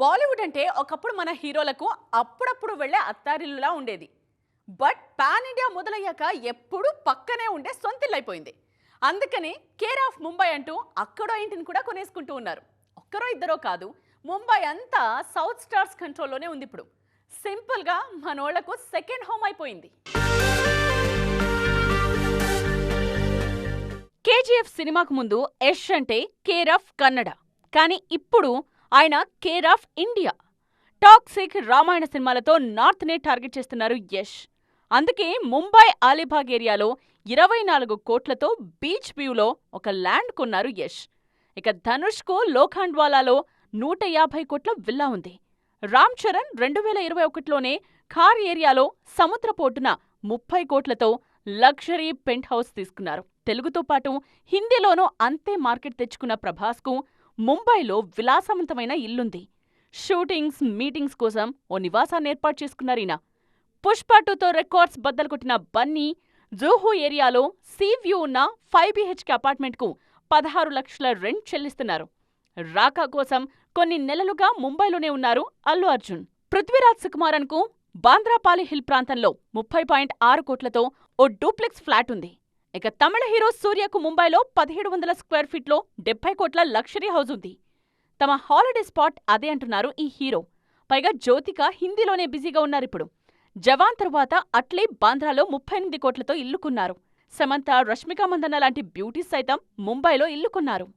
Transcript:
బాలీవుడ్ అంటే ఒకప్పుడు మన హీరోలకు అప్పుడప్పుడు వెళ్ళే అత్తారిల్లులా ఉండేది. బట్ పాన్ ఇండియా మొదలయ్యాక ఎప్పుడూ పక్కనే ఉండే సొంతిల్లైపోయింది. అందుకని కేర్ ఆఫ్ ముంబై అంటూ అక్కడో ఇంటిని కూడా కొనేసుకుంటూ ఉన్నారు. ఒక్కరో ఇద్దరో కాదు, ముంబై అంతా సౌత్ స్టార్స్ కంట్రోల్లోనే ఉంది ఇప్పుడు. సింపుల్గా మనోళ్లకు సెకండ్ హోమ్ అయిపోయింది. కేజీఎఫ్ సినిమాకు ముందు యష్ అంటే కేర్ ఆఫ్ కన్నడ, కానీ ఇప్పుడు ఆయన care of India. Toxic Ramayana సినిమాలతో నార్త్నే టార్గెట్ చేస్తున్నారు యష్. అందుకే ముంబై అలీబాగ్ ఏరియాలో 24 కోట్లతో బీచ్ వ్యూలో ఒక ల్యాండ్ కొన్నారు యష్. ఇక ధనుష్కు లోఖండ్వాలాలో 150 కోట్ల విల్లా ఉంది. రామ్ చరణ్ 2021లోనే ఖార్ ఏరియాలో సముద్రపోటున 30 కోట్లతో లగ్జరీ పెంట్ హౌస్ తీసుకున్నారు. తెలుగుతో పాటు హిందీలోనూ అంతే మార్కెట్ తెచ్చుకున్న ప్రభాస్కు ముంబైలో విలాసవంతమైన ఇల్లుంది. షూటింగ్స్, మీటింగ్స్ కోసం ఓ నివాసాన్ని ఏర్పాటు చేసుకున్నారీయన. పుష్ప 2తో రికార్డ్స్ బద్దలు కొట్టిన బన్నీ జూహూ ఏరియాలో సీ వ్యూ ఉన్న 5 BHK అపార్ట్మెంట్కు 16 లక్షల రెంట్ చెల్లిస్తున్నారు. రాకా కోసం కొన్ని నెలలుగా ముంబైలోనే ఉన్నారు అల్లు అర్జున్. పృథ్వీరాజ్ సుకుమారన్కు బాంద్రాపాలి హిల్ ప్రాంతంలో 30.6 కోట్లతో ఓ డూప్లెక్స్ ఫ్లాట్ ఉంది. ఇక తమిళ హీరో సూర్యకు ముంబైలో 1700 స్క్వేర్ ఫీట్లో 70 కోట్ల లగ్జరీ హౌస్ ఉంది. తమ హాలిడే స్పాట్ అదే అంటున్నారు ఈ హీరో. పైగా జ్యోతిక హిందీలోనే బిజీగా ఉన్నారిప్పుడు. జవాన్ తరువాత అట్లీ బాంద్రాలో 38 కోట్లతో ఇల్లు కొన్నారు. సమంత, రష్మిక మందన్న లాంటి బ్యూటీస్ సైతం ముంబైలో ఇల్లు కొన్నారు.